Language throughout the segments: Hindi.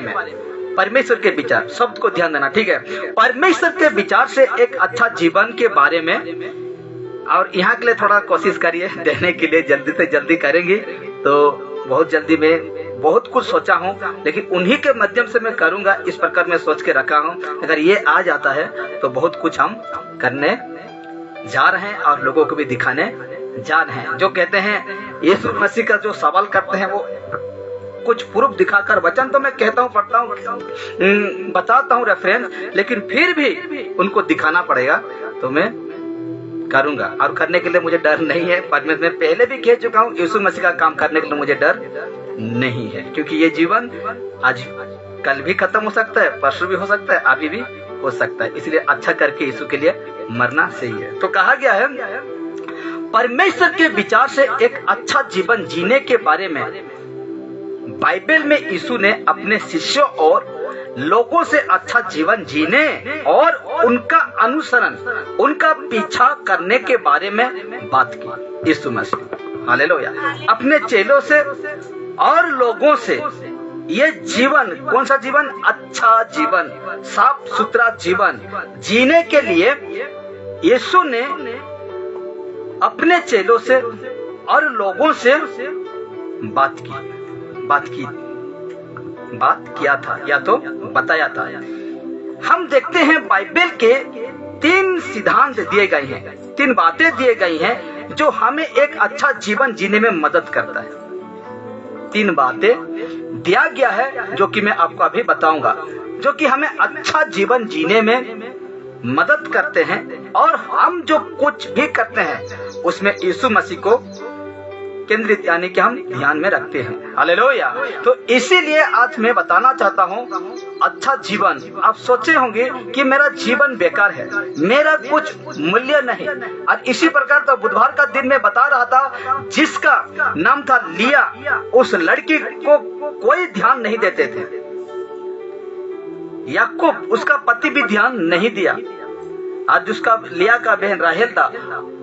में, परमेश्वर के विचार, शब्द को ध्यान देना, ठीक है। परमेश्वर के विचार से एक अच्छा जीवन के बारे में, और यहाँ के लिए थोड़ा कोशिश करिए देने के लिए, जल्दी से जल्दी करेंगे तो बहुत जल्दी में बहुत कुछ सोचा हूँ, लेकिन उन्हीं के माध्यम से मैं करूंगा, इस प्रकार मैं सोच के रखा हूँ। अगर ये आ जाता है तो बहुत कुछ हम करने जा रहे हैं और लोगों को भी दिखाने जा रहे हैं। जो कहते हैं यीशु मसीह का जो सवाल करते हैं वो कुछ प्रूफ दिखाकर, वचन तो मैं कहता हूँ, पढ़ता हूँ, बताता हूँ रेफरेंस, लेकिन फिर भी उनको दिखाना पड़ेगा, तो मैं करूंगा। और करने के लिए मुझे डर नहीं है, परमेश्वर में पहले भी कह चुका हूँ, यीशु मसीह का काम करने के लिए मुझे डर नहीं है, क्योंकि ये जीवन आज कल भी खत्म हो सकता है, परसों भी हो सकता है, अभी भी हो सकता है। इसलिए अच्छा करके यीशु के लिए मरना सही है। तो कहा गया है परमेश्वर के विचार से एक अच्छा जीवन जीने के बारे में बाइबल में यीशु ने अपने शिष्यों और लोगों से अच्छा जीवन जीने और उनका अनुसरण, उनका पीछा करने के बारे में बात की। यीशु मसीह हालेलुया अपने चेलों से और लोगों से ये जीवन, कौन सा जीवन? अच्छा जीवन, साफ सुथरा जीवन जीने के लिए यीशु ने अपने चेलों से और लोगों से बात किया था, या तो बताया था। हम देखते हैं बाइबल के 3 सिद्धांत दिए गए हैं, 3 बातें दिए गई हैं जो हमें एक अच्छा जीवन जीने में मदद करता है। 3 बातें दिया गया है जो कि मैं आपको अभी बताऊंगा, जो कि हमें अच्छा जीवन जीने में मदद करते हैं, और हम जो कुछ भी करते हैं उसमें यीशु मसीह को केंद्रित, यानी कि हम ध्यान में रखते हैं। हालेलुया। तो इसीलिए आज मैं बताना चाहता हूँ अच्छा जीवन। आप सोचे होंगे कि मेरा जीवन बेकार है, मेरा कुछ मूल्य नहीं, और इसी प्रकार तो बुधवार का दिन में बता रहा था, जिसका नाम था लिया, उस लड़की को कोई ध्यान नहीं देते थे। याकूब, उसका पति भी ध्यान नहीं दिया। आज उसका लिया का बहन राहेल था,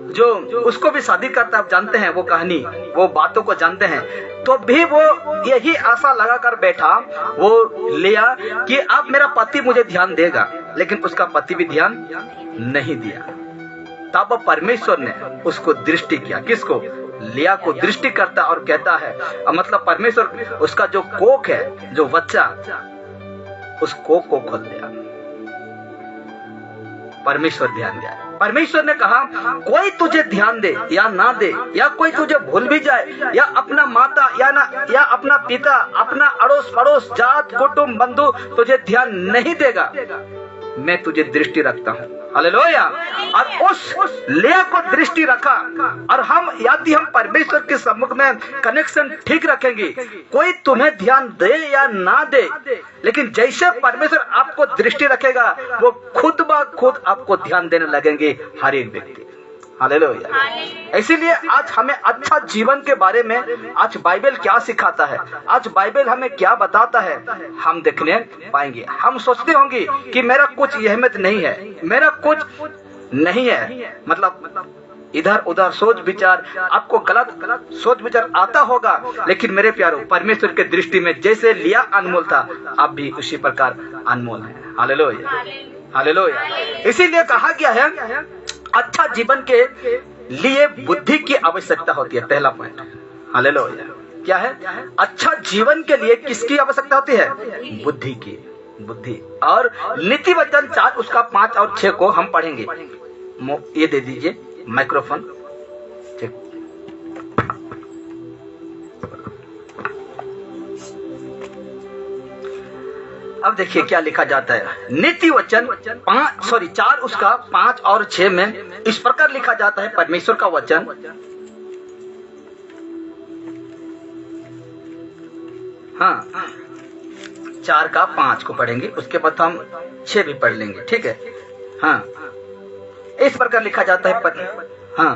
जो उसको भी शादी करता, आप जानते हैं वो कहानी, वो बातों को जानते हैं, तो भी वो यही आशा लगाकर बैठा, वो लिया कि अब मेरा पति मुझे ध्यान देगा, लेकिन उसका पति भी ध्यान नहीं दिया। तब परमेश्वर ने उसको दृष्टि किया, किसको? लिया को दृष्टि करता और कहता है, मतलब परमेश्वर उसका जो कोख है, जो बच्चा, उस कोख को खोल दिया। परमेश्वर ध्यान दिया। परमेश्वर ने कहा कोई तुझे ध्यान दे या ना दे, या कोई तुझे भूल भी जाए, या अपना माता या अपना पिता, अपना अड़ोस पड़ोस, जात कुटुंब बंधु तुझे ध्यान नहीं देगा, मैं तुझे दृष्टि रखता हूँ। हालेलुया। और उस लिया को दृष्टि रखा, और हम यदि हम परमेश्वर के सम्मुख में कनेक्शन ठीक रखेंगे, कोई तुम्हें ध्यान दे या ना दे, लेकिन जैसे परमेश्वर आपको दृष्टि रखेगा, वो खुद ब खुद आपको ध्यान देने लगेंगे, हर एक व्यक्ति। हालेलुया। इसीलिए आज हमें अच्छा जीवन के बारे में आज बाइबल क्या सिखाता है, आज बाइबल हमें क्या बताता है, हम देखने पाएंगे। हम सोचते होंगे कि मेरा कुछ अहमियत नहीं है, मेरा कुछ नहीं है, मतलब इधर उधर सोच विचार, आपको गलत सोच विचार आता होगा, लेकिन मेरे प्यारों, परमेश्वर के दृष्टि में जैसे लिया अनमोल था, आप भी उसी प्रकार अनमोल हैं। Hallelujah, hallelujah. इसीलिए कहा गया है अच्छा जीवन के लिए बुद्धि की आवश्यकता होती है। पहला पॉइंट, हालेलुया, क्या है? अच्छा जीवन के लिए किसकी आवश्यकता होती है? बुद्धि की। बुद्धि। और नीति वचन 4 उसका 5 और 6 को हम पढ़ेंगे। ये दे दीजिए माइक्रोफोन। अब देखिए क्या लिखा जाता है। नीति वचन 4 उसका 5 और 6 में इस प्रकार लिखा जाता है, परमेश्वर का वचन। हाँ, 4 का 5 को पढ़ेंगे, उसके बाद हम 6 भी पढ़ लेंगे, ठीक है। हाँ, इस प्रकार लिखा जाता है हाँ,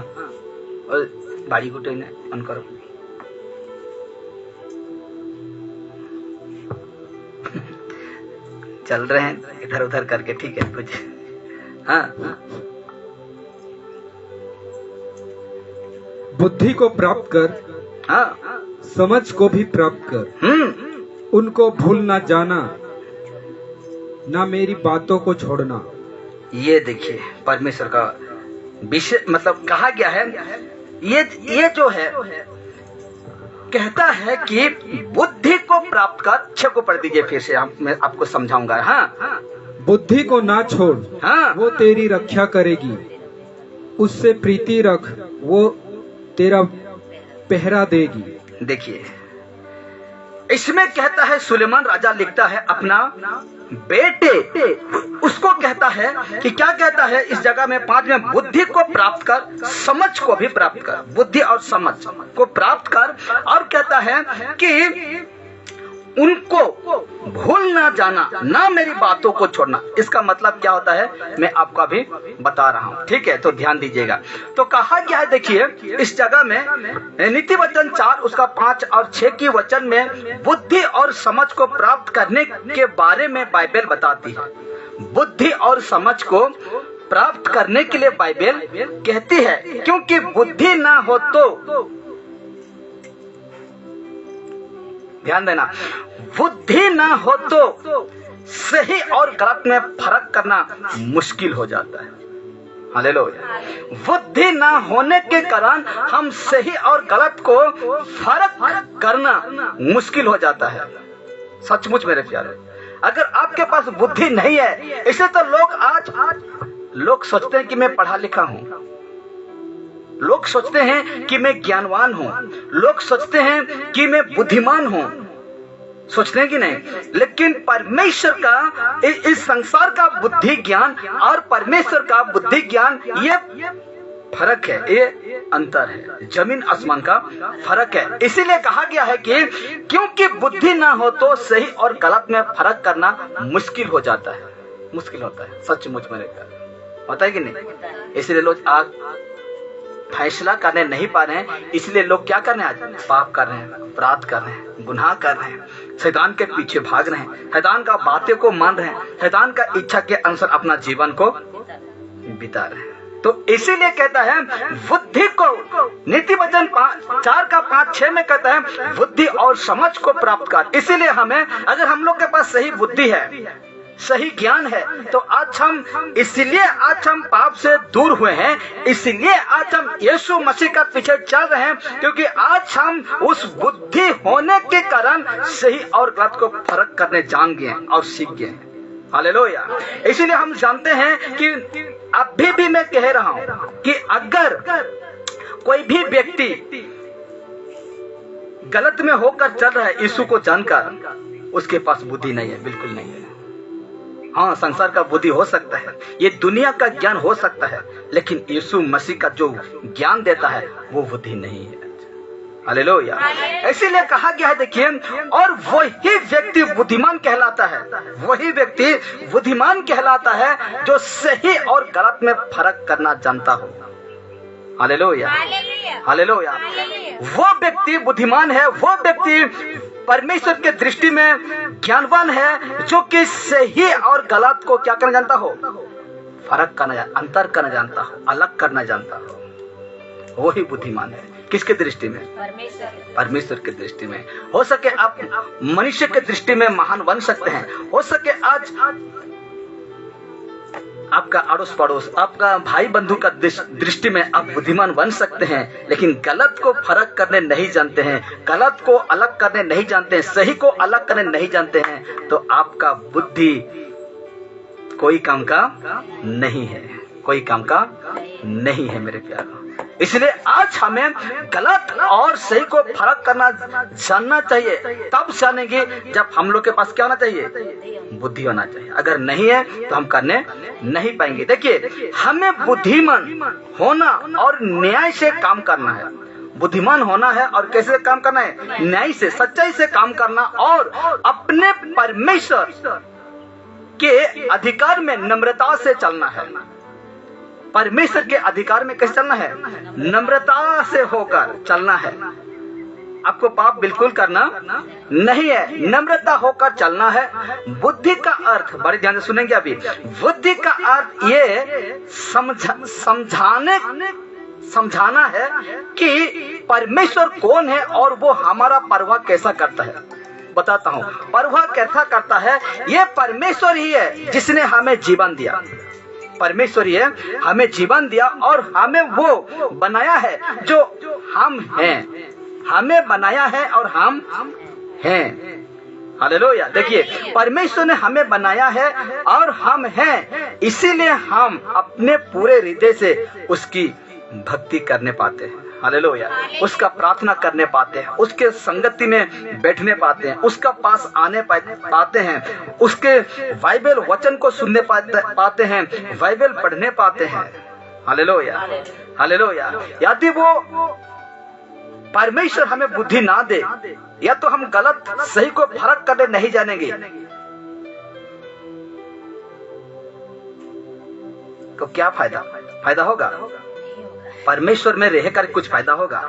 और बाड़ी गुटे ने ऑन करो। चल रहे हैं इधर उधर करके, ठीक है कुछ। हाँ, बुद्धि को प्राप्त कर, हाँ, समझ को भी प्राप्त कर। उनको भूल ना जाना, ना मेरी बातों को छोड़ना। ये देखिए परमेश्वर का विषय, मतलब कहा गया है, ये जो है कहता है कि बुद्धि को प्राप्त कर। 6 को पढ़ दीजिए फिर से, मैं आपको समझाऊंगा। हाँ, बुद्धि को ना छोड़, हाँ, वो तेरी रक्षा करेगी। उससे प्रीति रख, वो तेरा पहरा देगी। देखिए इसमें कहता है, सुलेमान राजा लिखता है अपना बेटे, उसको कहता है कि क्या कहता है इस जगह में 5 में, बुद्धि को प्राप्त कर, समझ को भी प्राप्त कर, बुद्धि और समझ को प्राप्त कर। और कहता है कि उनको भूल ना जाना, ना मेरी बातों को छोड़ना। इसका मतलब क्या होता है मैं आपको अभी बता रहा हूं, ठीक है, तो ध्यान दीजिएगा। तो कहा गया है, देखिए इस जगह में नीति वचन 4 उसका 5 और 6 की वचन में बुद्धि और समझ को प्राप्त करने के बारे में बाइबल बताती है। बुद्धि और समझ को प्राप्त करने के लिए बाइबल कहती है, क्योंकि बुद्धि ना हो तो, ध्यान देना, बुद्धि ना हो तो सही और गलत में फर्क करना मुश्किल हो जाता है। हालेलुया। बुद्धि ना होने के कारण हम सही और गलत को फर्क करना मुश्किल हो जाता है। सचमुच मेरे प्यारे, अगर आपके पास बुद्धि नहीं है, इसे तो लोग सोचते हैं कि मैं पढ़ा लिखा हूं, लोग सोचते हैं कि मैं ज्ञानवान हूं, लोग सोचते हैं कि मैं बुद्धिमान हूं, सोचते हैं कि नहीं। लेकिन परमेश्वर का इस संसार का बुद्धि ज्ञान और परमेश्वर का बुद्धि ज्ञान, ये फर्क है, ये अंतर है, जमीन आसमान का फर्क है। इसीलिए कहा गया है कि क्योंकि बुद्धि ना हो तो सही और गलत में फर्क करना मुश्किल हो जाता है, मुश्किल होता है। सचमुच मेरे प्यारे, होता है कि नहीं। इसलिए लोग आज फैसला करने नहीं पा रहे हैं, इसलिए लोग क्या कर रहे हैं, आज पाप कर रहे हैं, अपराध कर रहे हैं, गुनाह कर रहे हैं, शैतान के पीछे भाग रहे हैं, शैतान का बातें को मान रहे हैं, शैतान का इच्छा के अनुसार अपना जीवन को बिता रहे हैं। तो इसीलिए कहता है बुद्धि को, नीति वचन 4 का 5-6 में कहता है बुद्धि और समझ को प्राप्त कर। इसीलिए हमें, अगर हम लोग के पास सही बुद्धि है, सही ज्ञान है, तो आज हम पाप से दूर हुए हैं, इसलिए आज हम यीशु मसीह का पीछे चल रहे हैं, क्योंकि आज हम उस बुद्धि होने के कारण सही और गलत को फर्क करने जान गए और सीख गए। हालेलुया। इसीलिए हम जानते हैं कि अभी भी मैं कह रहा हूं कि अगर कोई भी व्यक्ति गलत में होकर चल रहा है यीशु को जानकर, उसके पास बुद्धि नहीं है, बिल्कुल नहीं है। हाँ, संसार का बुद्धि हो सकता है, ये दुनिया का ज्ञान हो सकता है, लेकिन यीशु मसीह का जो ज्ञान देता है वो बुद्धि नहीं है। हालेलुया। इसीलिए कहा गया है, देखिए, और वही व्यक्ति बुद्धिमान कहलाता है, वही व्यक्ति बुद्धिमान कहलाता है जो सही और गलत में फर्क करना जानता हो। Hallelujah, hallelujah. वो व्यक्ति बुद्धिमान है, वो व्यक्ति परमेश्वर के दृष्टि में ज्ञानवान है, जो कि सही और गलत को क्या करना जानता हो, फर्क करना, अंतर करना जानता हो, अलग करना जानता हो। वही बुद्धिमान है। किसके दृष्टि में? परमेश्वर के दृष्टि में। हो सके आप मनुष्य के दृष्टि में महान बन सकते हैं, हो सके आज आपका अड़ोस पड़ोस, आपका भाई बंधु का दृष्टि में आप बुद्धिमान बन सकते हैं, लेकिन गलत को फर्क करने नहीं जानते हैं, गलत को अलग करने नहीं जानते हैं, सही को अलग करने नहीं जानते हैं, तो आपका बुद्धि कोई काम का नहीं है, कोई काम का नहीं है मेरे प्यारों। इसलिए आज हमें गलत और सही को फर्क करना जानना चाहिए। तब जानेंगे जब हम लोग के पास क्या होना चाहिए, बुद्धि होना चाहिए। अगर नहीं है तो हम करने नहीं पाएंगे। देखिए, हमें बुद्धिमान होना और न्याय से काम करना है। बुद्धिमान होना है और कैसे काम करना है, न्याय से, सच्चाई से काम करना, और अपने परमेश्वर के अधिकार में नम्रता से चलना है। परमेश्वर के अधिकार में कैसे चलना है, नम्रता से होकर चलना है। आपको पाप बिल्कुल करना नहीं है, नम्रता होकर चलना है। बुद्धि का अर्थ बड़े ध्यान से सुनेंगे अभी। बुद्धि का अर्थ ये समझाना है कि परमेश्वर कौन है और वो हमारा परवाह कैसा करता है। बताता हूँ। पर वह कैसा करता है, ये परमेश्वर ही है जिसने हमें जीवन दिया। परमेश्वर ही है हमें जीवन दिया और हमें वो बनाया है जो हम हैं। हमें बनाया है और हम हैं। हालेलुया। देखिए, परमेश्वर ने हमें बनाया है और हम हैं, इसीलिए हम अपने पूरे हृदय से उसकी भक्ति करने पाते हैं। हालेलुया। उसका प्रार्थना करने पाते हैं, उसके संगति में बैठने पाते हैं, उसका पास आने पाते हैं, उसके बाइबल वचन को सुनने पाते हैं, बाइबल पढ़ने पाते हैं। Hallelujah, hallelujah. यदि वो परमेश्वर हमें बुद्धि ना दे, या तो हम गलत सही को फर्क करने नहीं जानेंगे, तो क्या फायदा होगा? परमेश्वर में रहकर कुछ फायदा होगा?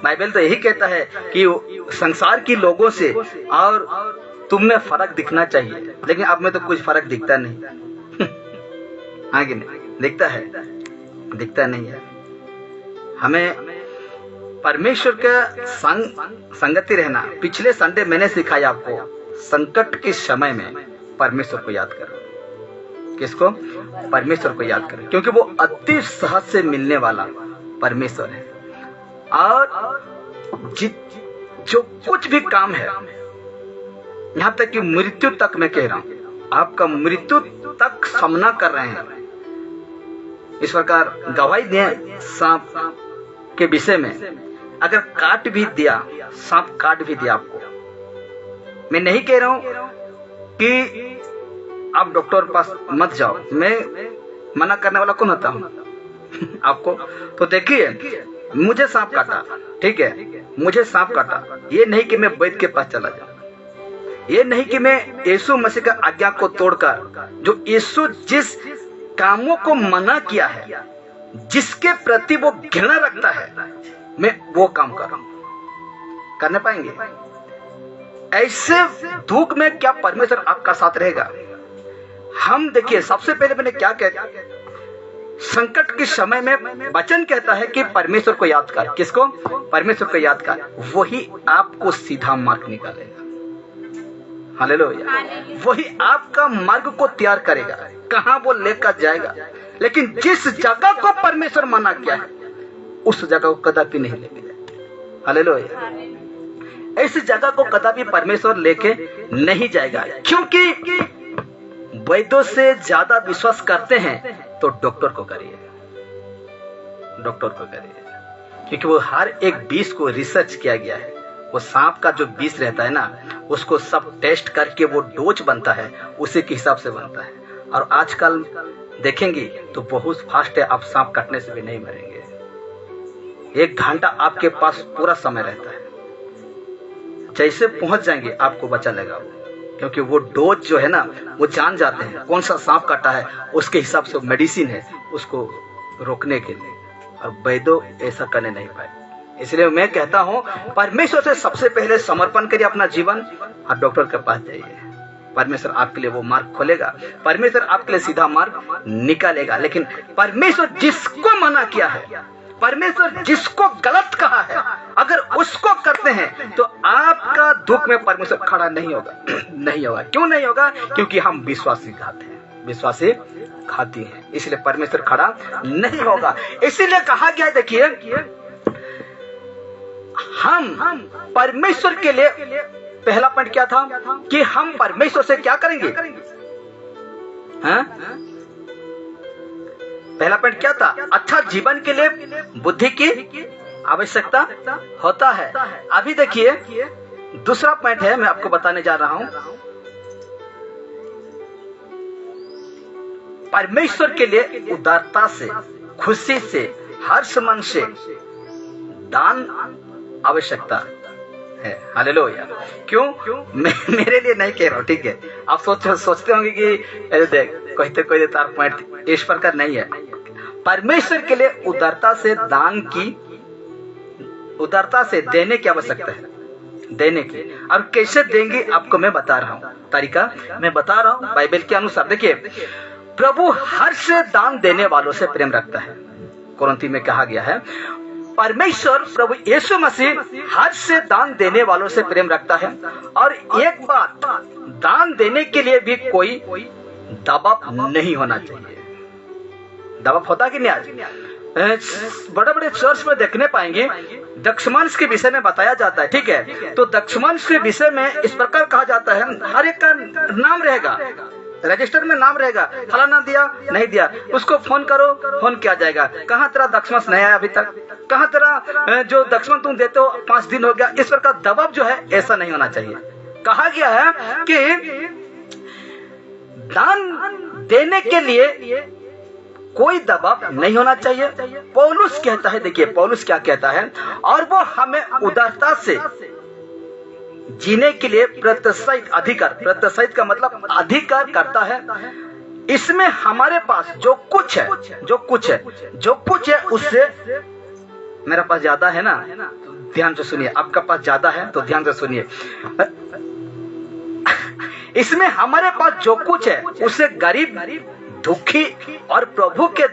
बाइबल तो यही कहता है कि संसार के लोगों से और तुम में फर्क दिखना चाहिए, लेकिन अब में तो कुछ फर्क दिखता नहीं। आगे नहीं दिखता है, दिखता नहीं है। हमें परमेश्वर के संगति रहना। पिछले संडे मैंने सिखाया आपको, संकट के समय में परमेश्वर को याद करो। किसको? परमेश्वर को याद करो, क्योंकि वो अति सहज से मिलने वाला परमेश्वर है। और जो कुछ भी काम है, यहाँ तक कि मृत्यु तक, मैं कह रहा हूं, आपका मृत्यु तक सामना कर रहे हैं। इस प्रकार गवाही दें सांप के विषय में, अगर काट भी दिया, सांप काट भी दिया आपको, मैं नहीं कह रहा हूं कि आप डॉक्टर के पास मत जाओ, मैं मना करने वाला कौन होता हूं? आपको तो देखिए, मुझे सांप काटा, ठीक है, मुझे सांप काटा, ये नहीं कि मैं वैद्य के पास चला जाऊं, ये नहीं कि मैं यीशु मसीह का आज्ञा को तोड़कर, जो यीशु जिस कामों को मना किया है, जिसके प्रति वो घृणा रखता है, मैं वो काम कर रहा हूं। करने पाएंगे? ऐसे दुख में क्या परमेश्वर आपका साथ रहेगा? हम देखिए, सबसे पहले मैंने क्या कहा, संकट के समय में वचन कहता है कि परमेश्वर को याद कर। किसको? परमेश्वर को याद कर, वही आपको सीधा मार्ग निकालेगा। हालेलुया। वही आपका मार्ग को तैयार करेगा, कहां वो लेकर जाएगा। लेकिन जिस जगह को परमेश्वर मना किया है, उस जगह को कदापि नहीं लेके जाएगा। हालेलुया। ऐसी जगह को कदापि परमेश्वर लेके नहीं जाएगा, क्योंकि वैद्यों से ज्यादा विश्वास करते हैं तो डॉक्टर को करिए, डॉक्टर को करिए, क्योंकि वो हर एक विष को रिसर्च किया गया है। वो सांप का जो विष रहता है ना, उसको सब टेस्ट करके वो डोज बनता है, उसी के हिसाब से बनता है। और आजकल देखेंगे तो बहुत फास्ट है, आप सांप काटने से भी नहीं मरेंगे। 1 घंटा आपके पास पूरा समय रहता है, जैसे पहुंच जाएंगे आपको बचा लेगा वो, क्योंकि वो डोज जो है ना, वो जान जाते हैं कौन सा सांप काटा है, उसके हिसाब से मेडिसिन है उसको रोकने के लिए। और वैद्य ऐसा करने नहीं पाए। इसलिए मैं कहता हूं, परमेश्वर से सबसे पहले समर्पण करिए अपना जीवन, और डॉक्टर के पास जाइए। परमेश्वर आपके लिए वो मार्ग खोलेगा, परमेश्वर आपके लिए सीधा मार्ग निकालेगा। लेकिन परमेश्वर जिसको मना किया है, परमेश्वर जिसको गलत कहा है, अगर उसको करते हैं तो आपका दुख में परमेश्वर खड़ा नहीं होगा। नहीं होगा। क्यों नहीं होगा? क्योंकि हम विश्वासी खाते हैं, विश्वासी खाती हैं, इसलिए परमेश्वर खड़ा नहीं होगा। इसीलिए कहा गया, देखिए, हम परमेश्वर के लिए, पहला पॉइंट क्या था कि हम परमेश्वर से क्या करेंगे? हाँ? पहला पॉइंट क्या था? अच्छा जीवन के लिए बुद्धि की आवश्यकता होता है। अभी देखिए, दूसरा पॉइंट है, मैं आपको बताने जा रहा हूं। परमेश्वर के लिए उदारता से, खुशी से, हर्ष मन से दान आवश्यकता है। हालेलुया। क्यों? मेरे लिए नहीं कह रहा हूं, ठीक है? आप सोचते होंगे कि देख कोई तार पॉइंट इस प्रकार नहीं है। परमेश्वर के लिए उदारता से दान की, उदारता से देने की आवश्यकता है, देने की। और कैसे देंगे आपको मैं बता रहा हूं, तरीका मैं बता रहा हूं बाइबल के अनुसार। देखिए, प्रभु हर से दान देने वालों से प्रेम रखता है। कुरिन्थी में कहा गया है, परमेश्वर प्रभु यीशु मसीह हर से दान देने वालों से प्रेम रखता है। और एक बात, दान देने के लिए भी कोई दबाव नहीं होना चाहिए। दबाव होता कि नहीं? आज बड़े बड़े चर्च में देखने पाएंगे दक्षमांश के विषय में बताया जाता है, ठीक है। तो दक्षमांश के विषय में इस प्रकार कहा जाता है, हर एक का नाम रहेगा, रजिस्टर में नाम रहेगा, फलाना दिया नहीं दिया, उसको फोन करो, फोन किया जाएगा, कहाँ तेरा दक्षमांश नहीं आया अभी तक, कहाँ तेरा जो दक्षमांश तुम देते हो 5 दिन हो गया। इस प्रकार दबाव जो है ऐसा नहीं होना चाहिए। कहा गया है कि दान देने के लिए कोई दबाव नहीं होना चाहिए। पौलुस कहता है, देखिए पौलुस क्या कहता है, और वो हमें उदारता से जीने के लिए प्रोत्साहित अधिकार, प्रोत्साहित का मतलब अधिकार करता है। इसमें हमारे पास जो कुछ है उससे, मेरा पास ज्यादा है ना, ध्यान से सुनिए, आपका पास ज्यादा है तो ध्यान से सुनिए। इसमें हमारे पास जो कुछ है उससे गरीब, दुखी और प्रभु के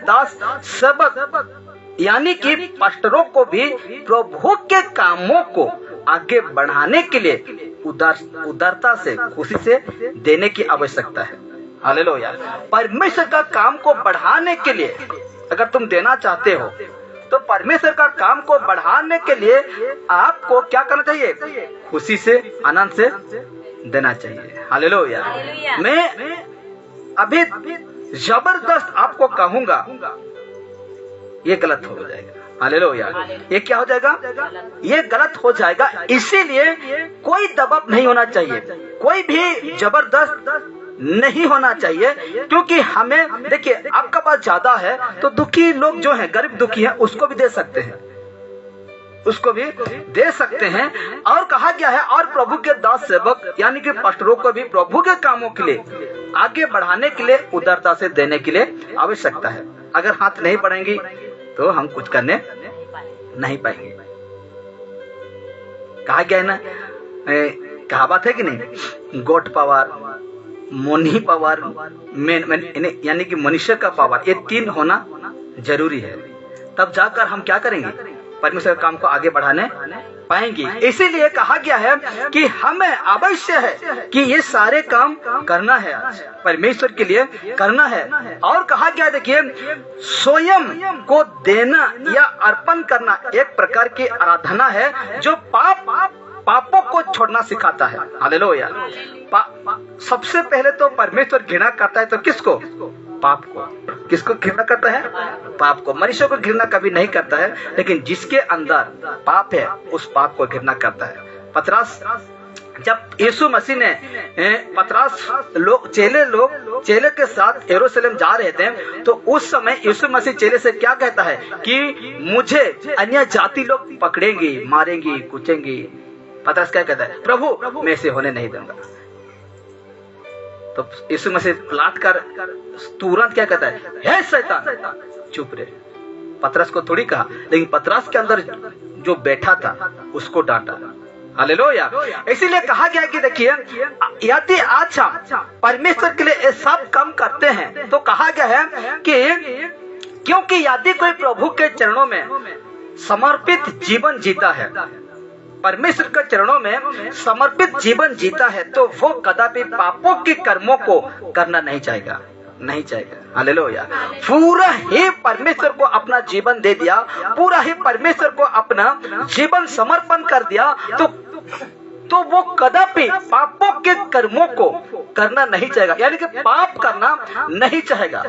दास सबक यानी कि पास्टरों को भी प्रभु के कामों को आगे बढ़ाने के लिए उदारता से, खुशी से देने की आवश्यकता है। हालेलुया। परमेश्वर का काम को बढ़ाने के लिए अगर तुम देना चाहते हो तो परमेश्वर का काम को बढ़ाने के लिए आपको क्या करना चाहिए? खुशी से, आनंद से देना चाहिए। हालेलुया। मैं अभी जबरदस्त आपको कहूंगा, ये गलत हो जाएगा। हालेलुया। ये क्या हो जाएगा? ये गलत हो जाएगा। इसीलिए कोई दबाव नहीं होना चाहिए, कोई भी जबरदस्त नहीं होना चाहिए, क्योंकि हमें देखिए, आपका पास ज्यादा है तो दुखी लोग जो हैं, गरीब दुखी हैं, उसको भी दे सकते हैं, उसको भी दे सकते हैं। और कहा गया है, और प्रभु के दास सेवक यानी कि पास्टरों को भी प्रभु के कामों के लिए आगे बढ़ाने के लिए उदारता से देने के लिए आवश्यकता है। अगर हाथ नहीं बढ़ेंगी तो हम कुछ करने नहीं पाएंगे। कहा गया है ना, कहावत है कि नहीं, गोट पावर, मोनी पावर, यानी कि मनुष्य का पावर, ये 3 होना जरूरी है। तब जाकर हम क्या करेंगे? परमेश्वर के काम को आगे बढ़ाने पाएंगे। इसीलिए कहा गया है कि हमें अवश्य है कि ये सारे काम करना है, परमेश्वर के लिए करना है। और कहा गया, देखिए, स्वयं को देना या अर्पण करना एक प्रकार की आराधना है जो पापों को छोड़ना सिखाता है। हालेलुया। सबसे पहले तो परमेश्वर घृणा करता है तो किसको? पाप को। किसको घृणा करता है? पाप को। मनुष्य को घृणा कभी नहीं करता है, लेकिन जिसके अंदर पाप है उस पाप को घृणा करता है। पतरस, जब यीशु मसीह ने पतरस चेले के साथ यरूशलेम जा रहे थे, तो उस समय यीशु मसीह चेले से क्या कहता है कि मुझे अन्य जाति लोग पकड़ेंगे, मारेंगे, कुचेंगे। पतरस क्या कहता है? प्रभु मैं इसे होने नहीं दूंगा। तो यीशु मसीह पलट कर तुरंत क्या कहता है? हे शैतान, चुप रहे। पतरस को थोड़ी कहा, लेकिन पतरस के अंदर जो बैठा था उसको डांटा। हालेलुया। इसीलिए कहा गया कि देखिए, यदि आज हम परमेश्वर के लिए ये सब काम करते हैं तो कहा गया है कि क्योंकि यदि कोई प्रभु के चरणों में समर्पित जीवन जीता है, परमेश्वर के चरणों में समर्पित जीवन जीता है, तो वो कदापि पापों के कर्मों को करना नहीं चाहेगा। हालेलुया। पूरा ही परमेश्वर को अपना जीवन दे दिया, पूरा ही परमेश्वर को अपना जीवन समर्पण कर दिया, तो वो कदापि पापों के कर्मों को करना नहीं चाहेगा, यानी कि पाप करना नहीं चाहेगा।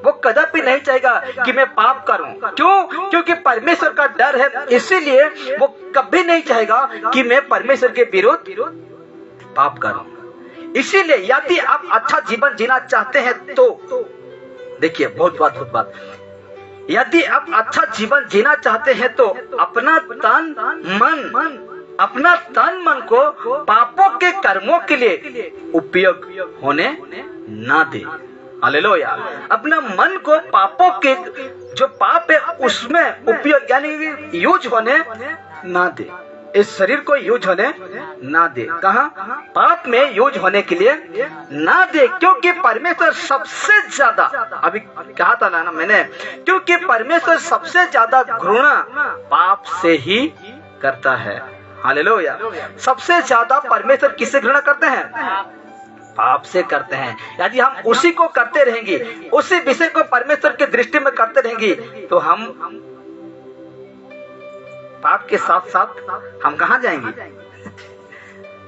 वो कदापि नहीं चाहेगा कि मैं पाप करूं। क्यों? क्योंकि परमेश्वर का डर है, इसीलिए वो कभी नहीं चाहेगा कि मैं परमेश्वर के विरुद्ध पाप करूं। इसीलिए यदि आप अच्छा जीवन जीना चाहते हैं तो देखिए, बहुत बात, यदि आप अच्छा जीवन जीना चाहते हैं तो अपना तन मन को पापों के कर्मों के लिए उपयोग होने ना दे। हालेलुया। अपना मन को पापों के जो पाप है उसमें उपयोग यानी यूज होने ना दे। इस शरीर को यूज होने ना दे। कहा? पाप में यूज होने के लिए ना दे, क्योंकि परमेश्वर सबसे ज्यादा, अभी कहा था ना मैंने, क्योंकि परमेश्वर सबसे ज्यादा घृणा पाप से ही करता है। हालेलुया। सबसे ज्यादा परमेश्वर किससे घृणा करते हैं? पाप से करते हैं। यदि हम उसी को करते रहेंगे, उसी विषय को परमेश्वर की दृष्टि में करते रहेंगे, तो हम पाप के साथ साथ हम कहाँ जाएंगे?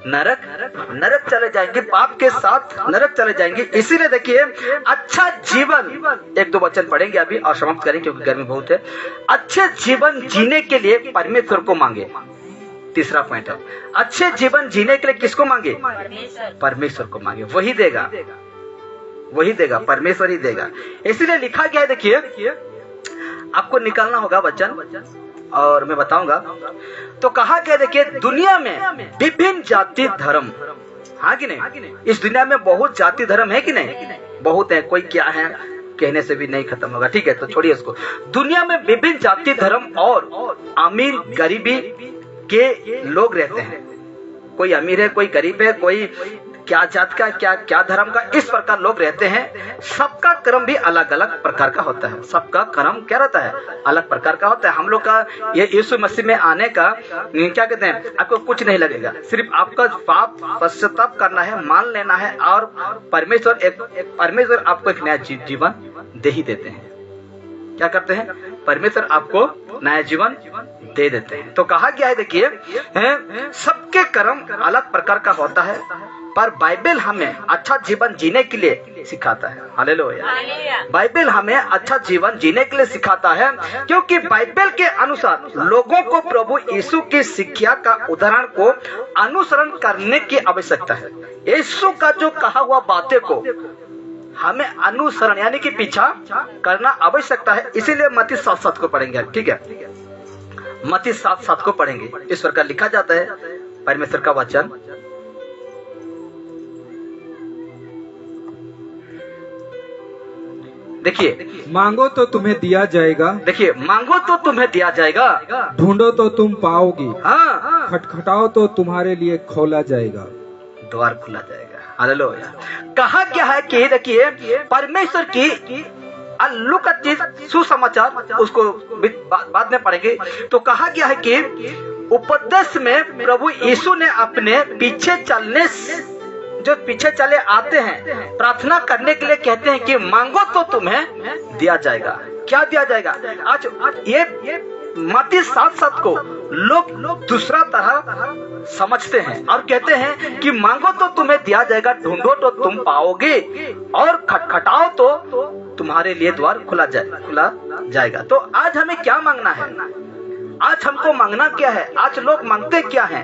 नरक चले जाएंगे। पाप के साथ नरक चले जाएंगे। इसीलिए देखिए, अच्छा जीवन, एक दो वचन पढ़ेंगे अभी और समाप्त करेंगे क्योंकि गर्मी बहुत है। अच्छे जीवन जीने के लिए परमेश्वर को मांगे। तीसरा पॉइंट है, अच्छे जीवन जीने के लिए किसको मांगे? परमेश्वर को मांगे। वही देगा, वही देगा, परमेश्वर ही देगा। इसीलिए लिखा गया है, देखिए आपको निकालना होगा वचन और मैं बताऊंगा। तो कहा गया, देखिए दुनिया में विभिन्न जाति धर्म, हाँ कि नहीं? इस दुनिया में बहुत जाति धर्म है कि नहीं? बहुत है। कोई क्या है कहने से भी नहीं खत्म होगा, ठीक है, तो छोड़िए उसको। दुनिया में विभिन्न जाति धर्म और अमीर गरीबी के लोग रहते हैं। कोई अमीर है, कोई गरीब है, कोई क्या जात का, क्या धर्म का, इस प्रकार लोग रहते हैं। सबका कर्म भी अलग अलग प्रकार का होता है। सबका कर्म क्या रहता है? अलग प्रकार का होता है। हम लोग का ये यीशु मसीह में आने का क्या कहते हैं, आपको कुछ नहीं लगेगा, सिर्फ आपका पाप पश्चाताप करना है, मान लेना है, और परमेश्वर आपको एक नया जीवन दे ही देते हैं। क्या करते हैं? परमेश्वर आपको नया जीवन दे देते हैं। तो कहा गया है, देखिए सबके कर्म अलग प्रकार का होता है, पर बाइबल हमें अच्छा जीवन जीने के लिए सिखाता है। हालेलुया। बाइबल हमें अच्छा जीवन जीने के लिए सिखाता है, क्योंकि बाइबल के अनुसार लोगों को प्रभु यीशु की शिक्षा का उदाहरण को अनुसरण करने की आवश्यकता है। यीशु का जो कहा हुआ बातें को हमें अनुसरण यानी कि पीछा करना आवश्यकता है। इसीलिए मत्ती 7:7 को पढ़ेंगे, ठीक है? मत्ती 7:7 को पढ़ेंगे। इस प्रकार लिखा जाता है परमेश्वर का वचन। देखिए, मांगो तो तुम्हें दिया जाएगा। देखिए, मांगो तो तुम्हें दिया जाएगा, ढूंढो तो तुम पाओगे, हाँ, खटखटाओ तो तुम्हारे लिए खोला जाएगा, द्वार खुला जाएगा। हालेलुया। कहा क्या है कि देखिए परमेश्वर की लुक एट दिस सुसमाचार, उसको बाद में पढ़ेंगे। तो कहा गया है कि उपदेश में प्रभु यीशु ने अपने पीछे चलने, जो पीछे चले आते हैं, प्रार्थना करने के लिए कहते हैं कि मांगो तो तुम्हें दिया जाएगा। क्या दिया जाएगा? आज ये मत्ती 7:7 को लोग दूसरा तरह समझते हैं और कहते हैं कि मांगो तो तुम्हें दिया जाएगा, ढूंढो तो तुम पाओगे, और खटखटाओ तो तुम्हारे लिए द्वार खुला जाएगा। तो आज हमें क्या मांगना है? आज हमको मांगना क्या है? आज लोग मांगते क्या है?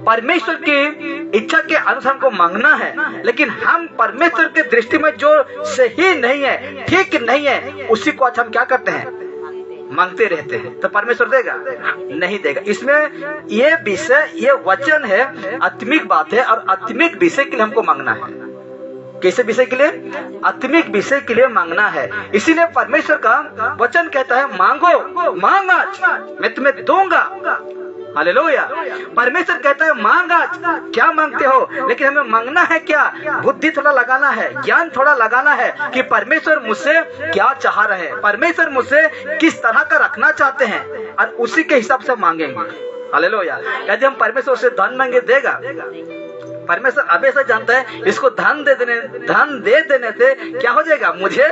परमेश्वर की इच्छा के अनुसार को मांगना है, लेकिन हम परमेश्वर के दृष्टि में जो सही नहीं है, ठीक नहीं है, उसी को आज हम क्या करते हैं? मांगते रहते हैं। तो परमेश्वर देगा? नहीं देगा। इसमें ये विषय, ये वचन है, आत्मिक बात है, और आत्मिक विषय के लिए हमको मांगना है। कैसे विषय के लिए? आत्मिक विषय के लिए मांगना है। इसीलिए परमेश्वर का वचन कहता है, मांगो, मांग आज मैं तुम्हें दूंगा। हालेलुया। परमेश्वर कहता है मांग आज। क्या मांगते हो? लेकिन हमें मांगना है क्या? बुद्धि थोड़ा लगाना है, ज्ञान थोड़ा लगाना है कि परमेश्वर मुझसे क्या चाह रहे हैं, परमेश्वर मुझसे किस तरह का रखना चाहते हैं, और उसी के हिसाब से मांगेंगे। हालेलुया। यदि हम परमेश्वर से धन मांगे, देगा? परमेश्वर अभी से जानता है इसको धन दे देने से क्या हो जाएगा? मुझे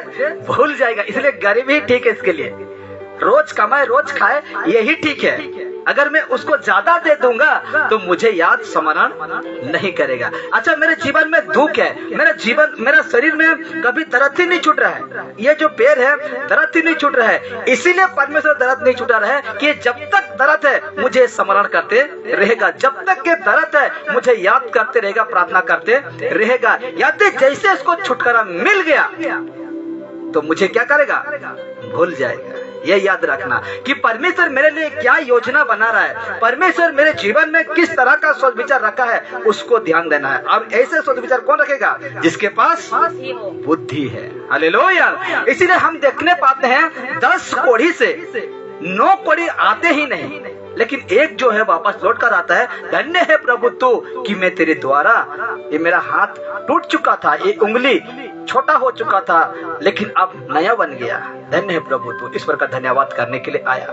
भूल जाएगा। इसलिए गरीब ही ठीक है इसके लिए, रोज कमाए रोज खाए यही ठीक है। अगर मैं उसको ज्यादा दे दूंगा तो मुझे याद स्मरण नहीं करेगा। अच्छा, मेरे जीवन में दुख है, मेरा शरीर में कभी दर्द ही नहीं छूट रहा है, ये जो पैर है दर्द ही नहीं छूट रहा है। इसीलिए परमेश्वर दर्द नहीं छूटा रहा है कि जब तक दर्द है मुझे स्मरण करते रहेगा, जब तक के दर्द है मुझे याद करते रहेगा, प्रार्थना करते रहेगा। याद जैसे इसको छुटकारा मिल गया तो मुझे क्या करेगा? भूल जाएगा। ये याद रखना कि परमेश्वर मेरे लिए क्या योजना बना रहा है, परमेश्वर मेरे जीवन में किस तरह का सोच विचार रखा है, उसको ध्यान देना है। और ऐसे सोच विचार कौन रखेगा? जिसके पास बुद्धि है। हालेलुया। इसीलिए हम देखने पाते हैं 10 कोढ़ी से 9 कोढ़ी आते ही नहीं। लेकिन एक जो है वापस लौट कर आता है, धन्य है प्रभु तू कि मैं तेरे द्वारा, ये मेरा हाथ टूट चुका था, ये उंगली छोटा हो चुका था, लेकिन अब नया बन गया, धन्य है प्रभु तू। इस प्रकार धन्यवाद करने के लिए आया,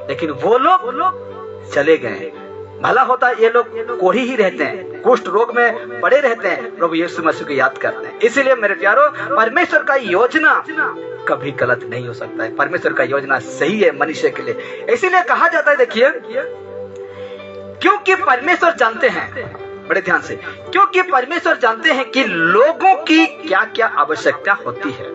लेकिन वो लोग चले गए। भला होता ये लोग कोढ़ी ही रहते हैं, कुष्ठ रोग में पड़े रहते हैं, प्रभु यीशु मसीह को याद करते हैं। इसीलिए मेरे प्यारो, परमेश्वर का योजना कभी गलत नहीं हो सकता है। परमेश्वर का योजना सही है मनुष्य के लिए। इसीलिए कहा जाता है, देखिए, क्योंकि परमेश्वर जानते हैं, बड़े ध्यान से, क्योंकि परमेश्वर जानते हैं कि लोगों की क्या क्या आवश्यकता होती है।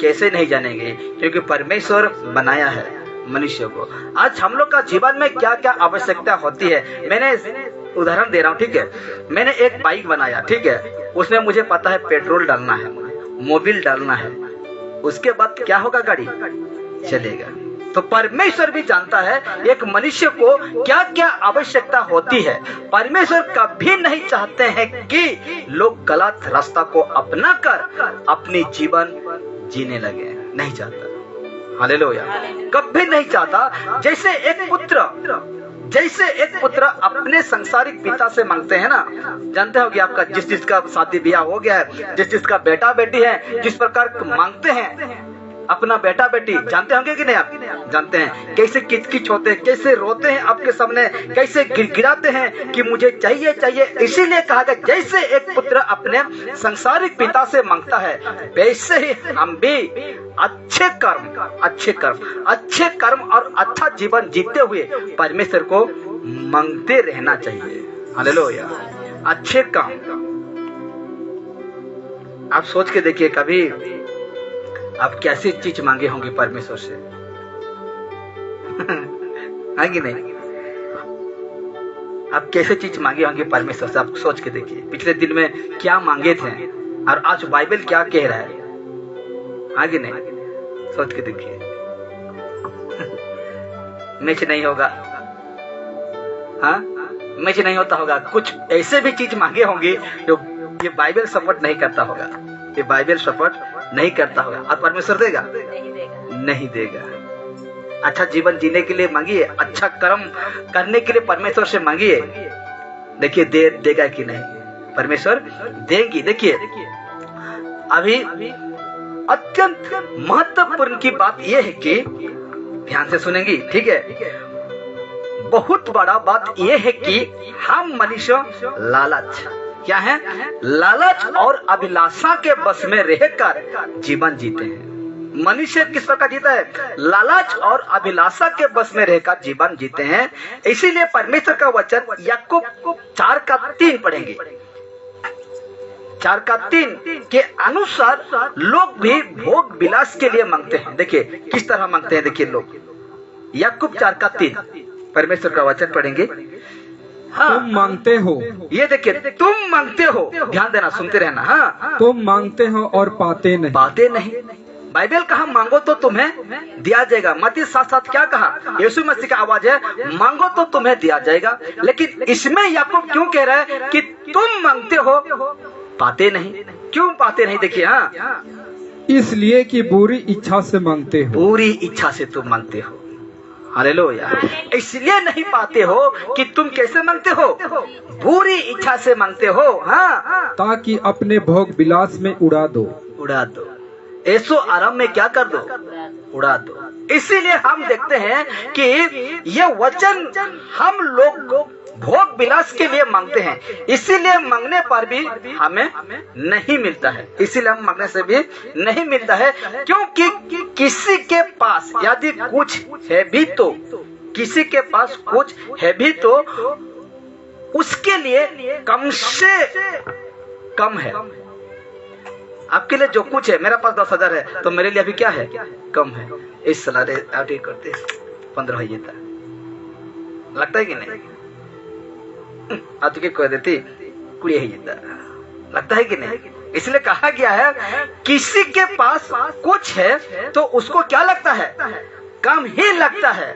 कैसे नहीं जानेंगे? क्योंकि परमेश्वर बनाया है मनुष्य को। आज हम लोग का जीवन में क्या क्या आवश्यकता होती है, मैंने उदाहरण दे रहा हूँ, ठीक है। मैंने एक बाइक बनाया, ठीक है, उसमें मुझे पता है पेट्रोल डालना है, मोबिल डालना है, उसके बाद क्या होगा, गाड़ी चलेगा। तो परमेश्वर भी जानता है एक मनुष्य को क्या क्या आवश्यकता होती है। परमेश्वर कभी नहीं चाहते हैं कि लोग गलत रास्ता को अपना कर अपनी जीवन जीने लगे, नहीं चाहता। हालेलुया, कभी नहीं चाहता। जैसे एक पुत्र अपने संसारिक पिता से मांगते हैं ना, जानते हो कि आपका जिसका शादी ब्याह हो गया है, जिसका बेटा बेटी है, जिस प्रकार मांगते हैं अपना बेटा बेटी, जानते होंगे कि नहीं आप? जानते हैं कैसे किचकिच होते हैं, कैसे रोते हैं आपके सामने, कैसे गिड़गिड़ाते हैं कि मुझे चाहिए चाहिए। इसीलिए कहा गया, जैसे एक पुत्र अपने संसारिक पिता से मांगता है, वैसे ही हम भी अच्छे कर्म और अच्छा जीवन जीते हुए परमेश्वर को मांगते रहना चाहिए। हालेलुया, अच्छे काम। आप सोच के देखिए, कभी आप कैसी चीज मांगे होंगे परमेश्वर से, है कि नहीं? आप कैसे चीज मांगे होंगे परमेश्वर से, आप सोच के देखिए। पिछले दिन में क्या मांगे थे और आज बाइबल क्या कह रहा है कि नहीं? सोच के देखिए। मैच नहीं होगा, हाँ, मैच नहीं होता होगा। कुछ ऐसे भी चीज मांगे होंगे जो ये बाइबल सपोर्ट नहीं करता होगा, ये बाइबल सपोर्ट नहीं करता होगा। और परमेश्वर देगा? नहीं देगा। अच्छा जीवन जीने के लिए मांगिए, अच्छा कर्म करने के लिए परमेश्वर से मांगिए, देखिए देगा कि नहीं, परमेश्वर देंगी। देखिए, अभी अत्यंत महत्वपूर्ण की बात यह है कि ध्यान से सुनेंगी, ठीक है। बहुत बड़ा बात यह है कि हम मनुष्य लालच, क्या है? लालच और अभिलाषा के बस में रहकर जीवन जीते हैं। मनुष्य किस प्रकार जीता है? लालच और अभिलाषा के बस में रहकर जीवन जीते हैं। इसीलिए परमेश्वर का वचन याकूब 4:3 पढ़ेंगे। 4:3 के अनुसार लोग भी भोग विलास के लिए मांगते हैं। देखिए किस तरह मांगते हैं, देखिए लोग। याकूब 4:3 परमेश्वर का वचन पढ़ेंगे। हाँ, तुम मांगते हो, ये देखिए, तुम मांगते हो, ध्यान देना, सुनते रहना। हाँ, तुम मांगते हो और पाते नहीं। बाइबल कहा मांगो तो तुम्हें दिया जाएगा। मत्ती 7:7 क्या कहा? यीशु मसीह का आवाज है, मांगो तो तुम्हें दिया जाएगा। लेकिन इसमें याकूब क्यों कह रहा है कि तुम मांगते हो पाते नहीं? क्यों पाते नहीं? देखिए, हाँ, इसलिए कि बुरी इच्छा से मांगते हो। पूरी इच्छा से तुम मांगते हो। हालेलुया। इसलिए नहीं पाते हो कि तुम कैसे मांगते हो? बुरी इच्छा से मांगते हो। हाँ, ताकि अपने भोग विलास में उड़ा दो। ऐसो आराम में क्या कर दो? उड़ा दो। इसीलिए हम देखते हैं कि ये वचन हम लोग भोग विलास के लिए मांगते हैं। इसीलिए मांगने पर भी हमें नहीं मिलता है। इसीलिए हम मांगने से भी नहीं मिलता है, क्योंकि किसी के पास यदि कुछ है भी तो, किसी के पास कुछ है भी तो उसके लिए कम से कम है। आपके लिए जो कुछ है, मेरा पास 10,000 है तो मेरे लिए अभी क्या है? कम है। इस सलाह करते 15 ही था, लगता है कि नहीं? आपके कह देती 20 ही था, लगता है कि नहीं? इसलिए कहा गया है किसी के पास कुछ है तो उसको क्या लगता है? कम ही लगता है।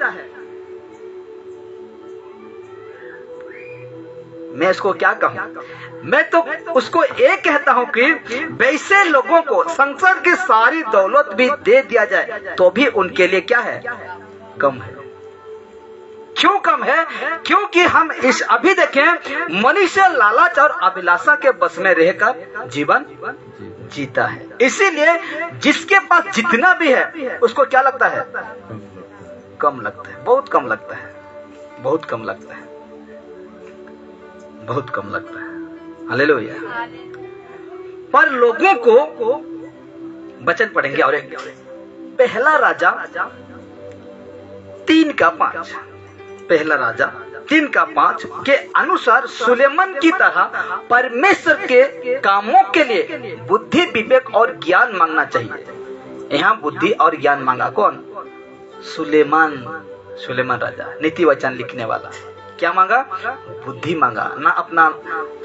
मैं इसको क्या कहूं? मैं तो उसको ये कहता हूं कि वैसे लोगों को संसार की सारी दौलत भी दे दिया जाए तो भी उनके लिए क्या है? कम है। क्यों कम है? क्योंकि हम इस अभी देखें, मनुष्य लालच और अभिलाषा के बस में रहकर जीवन जीता है। इसीलिए जिसके पास जितना भी है उसको क्या लगता है? कम लगता है, बहुत कम लगता है, बहुत कम लगता है, बहुत कम लगता है। हालेलुया। पर लोगों को वचन पढ़ेंगे और एक पहला राजा 3:5, पहला राजा 3:5 के अनुसार सुलेमान की तरह परमेश्वर के कामों के लिए बुद्धि, विवेक और ज्ञान मांगना चाहिए। यहाँ बुद्धि और ज्ञान मांगा कौन? सुलेमान। सुलेमान राजा, नीति वचन लिखने वाला। क्या मांगा? बुद्धि मांगा। ना अपना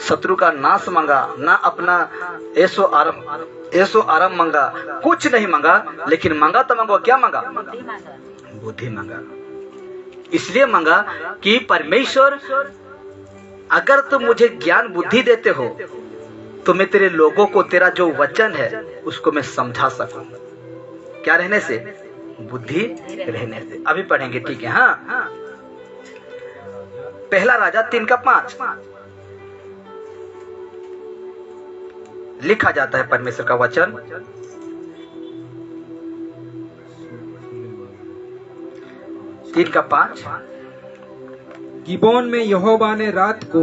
शत्रु का नाश मांगा, ना अपना ऐसो आराम मांगा, कुछ नहीं मांगा, लेकिन मांगा तो मांगो, क्या मांगा? बुद्धि मांगा। इसलिए मांगा कि परमेश्वर, अगर तुम मुझे ज्ञान बुद्धि देते हो तो मैं तेरे लोगों को तेरा जो वचन है उसको मैं समझा सकूं। क्या रहने से? बुद्धि रहने से। अभी पढ़ेंगे, ठीक है? हाँ, पहला राजा 3:5 लिखा जाता है परमेश्वर का वचन। 3:5 गिबोन में यहोवा ने रात को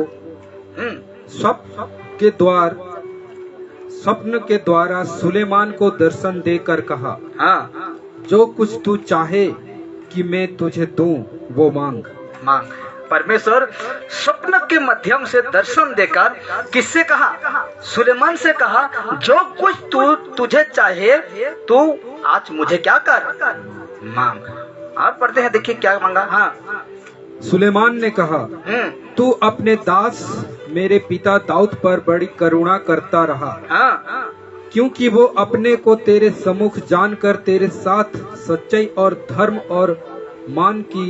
स्वप्न के द्वारा सुलेमान को दर्शन देकर कहा, हाँ, जो कुछ तू चाहे कि मैं तुझे दूं वो मांग। परमेश्वर स्वप्न के माध्यम से दर्शन देकर किससे कहा? सुलेमान से कहा, जो कुछ तू तुझे चाहे तू आज मुझे क्या कर? मांग। और पढ़ते हैं, देखिए क्या मांगा। हाँ, सुलेमान ने कहा, तू अपने दास मेरे पिता दाऊद पर बड़ी करुणा करता रहा, हाँ, क्योंकि वो अपने को तेरे सम्मुख जानकर तेरे साथ सच्चाई और धर्म और मान की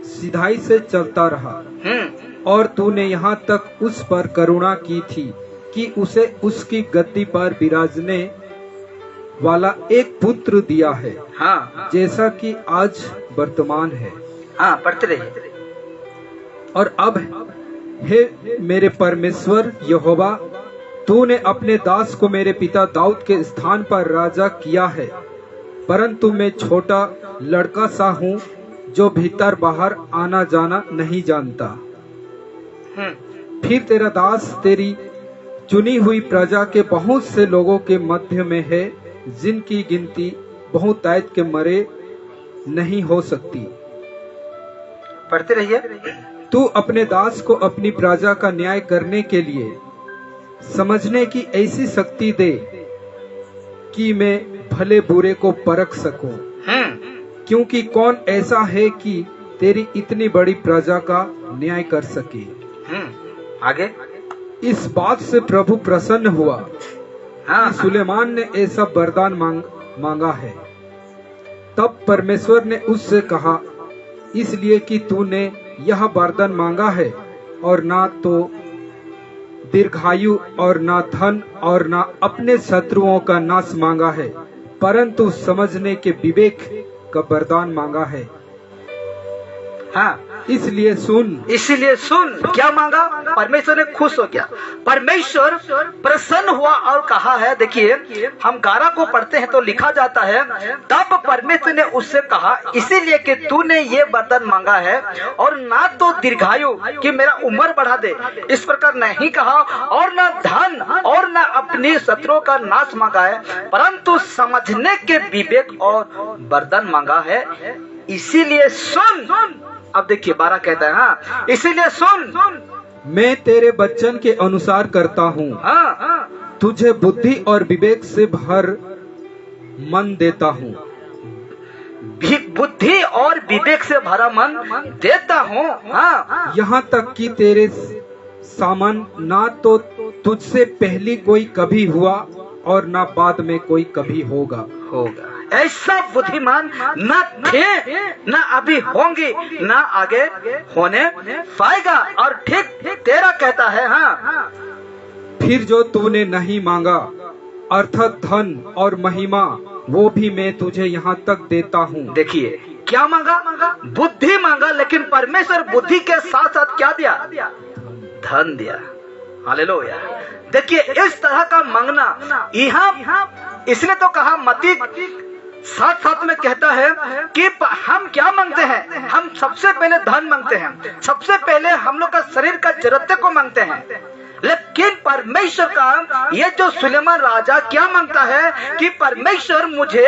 सिधाई से चलता रहा। और तूने यहाँ तक उस पर करुणा की थी कि उसे उसकी गद्दी पर विराजने वाला एक पुत्र दिया है, हाँ, जैसा कि आज वर्तमान है। हाँ, पढ़ते रहिए। और अब हे मेरे परमेश्वर यहोवा, तूने अपने दास को मेरे पिता दाऊद के स्थान पर राजा किया है, परंतु मैं छोटा लड़का सा हूँ जो भीतर बाहर आना जाना नहीं जानता। फिर तेरा दास तेरी चुनी हुई प्रजा के बहुत से लोगों के मध्य में है, जिनकी गिनती बहुतायत के मरे नहीं हो सकती। पढ़ते रहिए। तू अपने दास को अपनी प्रजा का न्याय करने के लिए समझने की ऐसी शक्ति दे कि मैं भले बुरे को परख सकूं, क्योंकि कौन ऐसा है कि तेरी इतनी बड़ी प्रजा का न्याय कर सके। आगे। इस बात से प्रभु प्रसन्न हुआ। हाँ, सुलेमान ने ऐसा वरदान मांगा है। तब परमेश्वर ने उससे कहा, इसलिए कि तूने यह वरदान मांगा है और ना तो दीर्घायु और ना धन और ना अपने शत्रुओं का नाश मांगा है, परंतु समझने के विवेक का वरदान मांगा है। हाँ, इसलिए सुन। क्या मांगा? परमेश्वर ने खुश हो गया, परमेश्वर प्रसन्न हुआ और कहा है, देखिए हम 11 को पढ़ते हैं तो लिखा जाता है, तब परमेश्वर ने उससे कहा, इसीलिए कि तूने ये वरदान मांगा है और ना तो दीर्घायु कि मेरा उम्र बढ़ा दे, इस प्रकार नहीं कहा, और ना धन और ना अपने शत्रुओं का नाश मांगा है, परंतु समझने के विवेक और वरदान मांगा है। इसीलिए सुन। अब देखिए 12 कहता है, हाँ, इसीलिए सुन, मैं तेरे वचन के अनुसार करता हूँ। हाँ, तुझे बुद्धि और विवेक से भर मन देता हूँ। बुद्धि और विवेक से भरा मन देता हूँ। हाँ, यहाँ तक कि तेरे सामान ना तो तुझसे पहली कोई कभी हुआ और ना बाद में कोई कभी होगा। ऐसा बुद्धिमान न थे, न अभी होंगे, न आगे होने पाएगा। और ठीक तेरा कहता है। हाँ, फिर जो तूने नहीं मांगा, अर्थात धन और महिमा, वो भी मैं तुझे यहाँ तक देता हूँ। देखिए क्या मांगा? बुद्धि मांगा, लेकिन परमेश्वर बुद्धि के साथ साथ क्या दिया? धन दिया। हालेलुया। देखिए इस तरह का मांगना यहाँ इसने तो कहा, मती साथ साथ में कहता है कि हम क्या मांगते हैं? हम सबसे पहले धन मांगते हैं, सबसे पहले हम लोग का शरीर का जरूरतें को मांगते हैं। लेकिन परमेश्वर का ये जो सुलेमान राजा क्या मांगता है कि परमेश्वर मुझे